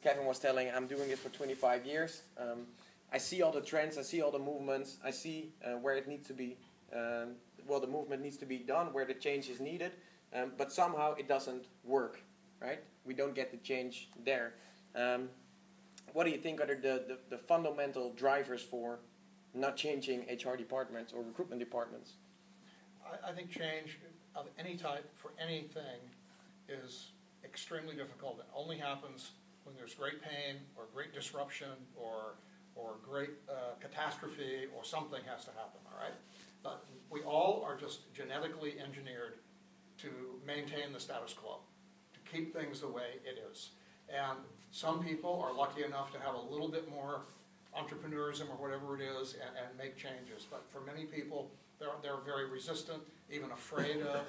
Kevin was telling, I'm doing it for 25 years. I see all the trends, I see all the movements, I see where it needs to be, well, the movement needs to be done, where the change is needed, but somehow it doesn't work, right? We don't get the change there. What do you think are the fundamental drivers for not changing HR departments or recruitment departments? I think change of any type for anything is extremely difficult. It only happens when there's great pain or great disruption or great catastrophe or something has to happen, all right? But we all are just genetically engineered to maintain the status quo, to keep things the way it is. And some people are lucky enough to have a little bit more entrepreneurism or whatever it is and make changes. But for many people, they're very resistant, even afraid of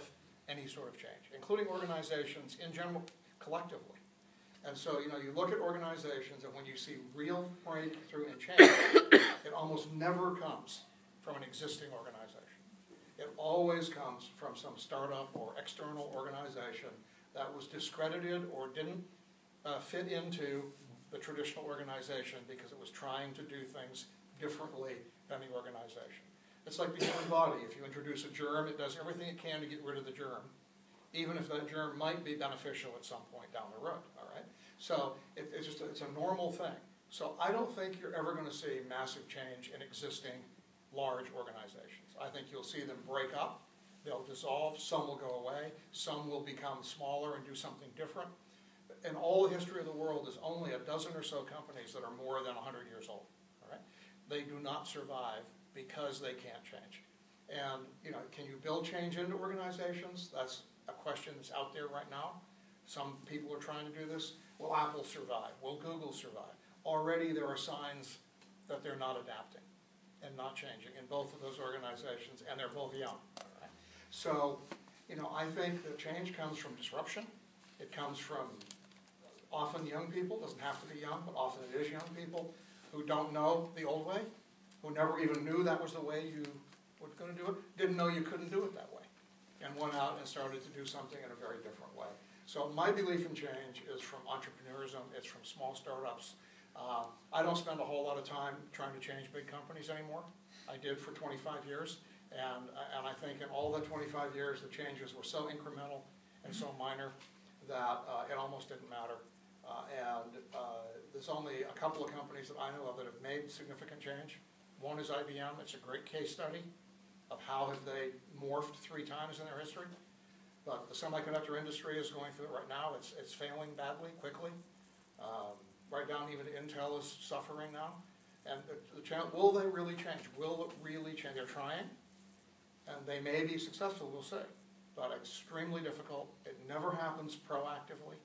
any sort of change, including organizations in general, collectively. And so, you know, you look at organizations and when you see real breakthrough and change, it almost never comes from an existing organization. It always comes from some startup or external organization that was discredited or didn't fit into the traditional organization because it was trying to do things differently than the organization. It's like the human body. If you introduce a germ, it does everything it can to get rid of the germ, even if that germ might be beneficial at some point down the road, all right? So it's a normal thing. So I don't think you're ever going to see massive change in existing large organizations. I think you'll see them break up, they'll dissolve, some will go away, some will become smaller and do something different. In all the history of the world, there's only a dozen or so companies that are more than 100 years old, all right? They do not survive because they can't change. And, you know, can you build change into organizations? That's a question that's out there right now. Some people are trying to do this. Will Apple survive? Will Google survive? Already there are signs that they're not adapting and not changing in both of those organizations, and they're both young. Right? So, you know, I think that change comes from disruption. It comes from often young people, doesn't have to be young, but often it is young people who don't know the old way, who never even knew that was the way you were going to do it, didn't know you couldn't do it that way, and went out and started to do something in a very different way. So my belief in change is from entrepreneurism, it's from small startups. I don't spend a whole lot of time trying to change big companies anymore. I did for 25 years, and I think in all the 25 years the changes were so incremental and so minor that it almost didn't matter. There's only a couple of companies that I know of that have made significant change. One is IBM. It's a great case study of how have they morphed 3 times in their history. But the semiconductor industry is going through it right now. It's failing badly, quickly. Right down even Intel is suffering now. And will they really change? Will it really change? They're trying, and they may be successful, we'll see. But extremely difficult. It never happens proactively,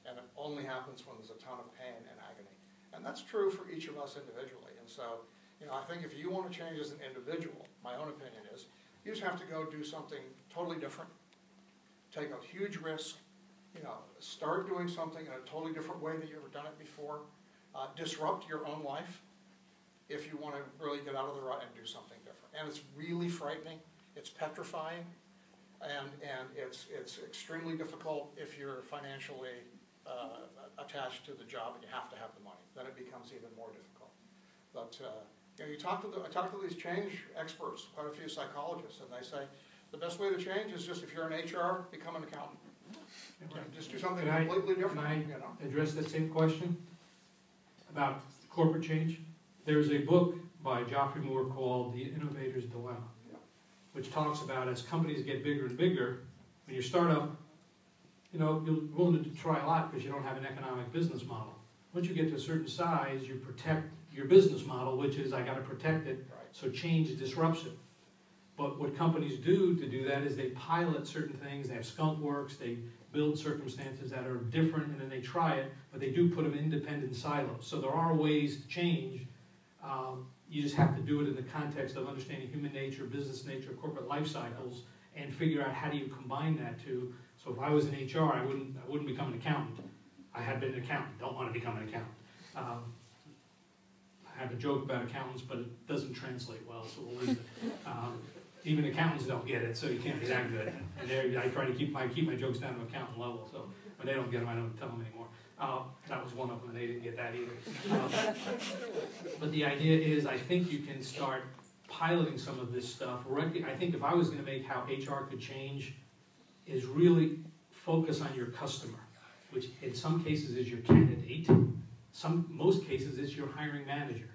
and it only happens when there's a ton of pain and agony. And that's true for each of us individually. And so, you know, I think if you want to change as an individual, my own opinion is, you just have to go do something totally different, take a huge risk, you know, start doing something in a totally different way than you've ever done it before, disrupt your own life if you want to really get out of the rut and do something different. And it's really frightening, it's petrifying, and it's extremely difficult if you're financially attached to the job and you have to have the money. Then it becomes even more difficult. But you know, I talk to these change experts, quite a few psychologists, and they say the best way to change is just if you're in HR, become an accountant. Just do something completely different. Can I address that same question about corporate change? There's a book by Geoffrey Moore called The Innovator's Dilemma, which talks about as companies get bigger and bigger, when you start up, you know, you're willing to try a lot because you don't have an economic business model. Once you get to a certain size, you protect your business model, which is I got to protect it, so change is disruption. But what companies do to do that is they pilot certain things, they have skunk works, they build circumstances that are different, and then they try it, but they do put them in independent silos. So there are ways to change. You just have to do it in the context of understanding human nature, business nature, corporate life cycles, and figure out how do you combine that to. So if I was in HR, I wouldn't become an accountant. I had been an accountant, don't want to become an accountant. I have a joke about accountants, but it doesn't translate well, so we'll leave it. even accountants don't get it, so you can't be that good. And I try to keep my jokes down to accountant level, so when they don't get them, I don't tell them anymore. That was one of them, and they didn't get that either. But the idea is, I think you can start piloting some of this stuff. I think if I was going to make how HR could change, is really focus on your customer, which in some cases is your candidate. Most cases it's your hiring manager.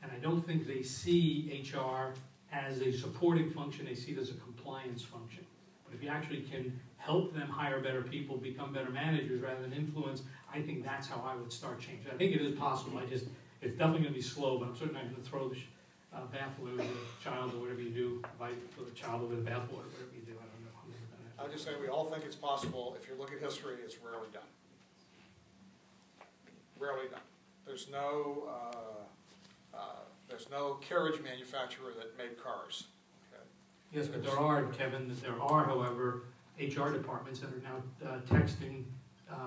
And I don't think they see HR as a supporting function, they see it as a compliance function. But if you actually can help them hire better people, become better managers rather than influence, I think that's how I would start changing. I think it is possible, it's definitely going to be slow, but I'm certainly not going to throw the bathwater with the child or whatever you do, like throw the child over the bathwater, whatever you do, I don't know. I'll just say we all think it's possible. If you look at history, it's rarely done. Rarely done. There's no carriage manufacturer that made cars. Okay? Yes, but there are, Kevin, however, HR departments that are now texting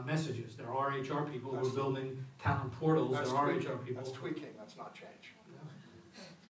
messages. There are HR people who are building talent portals. There are HR people. That's tweaking. That's not change. Yeah.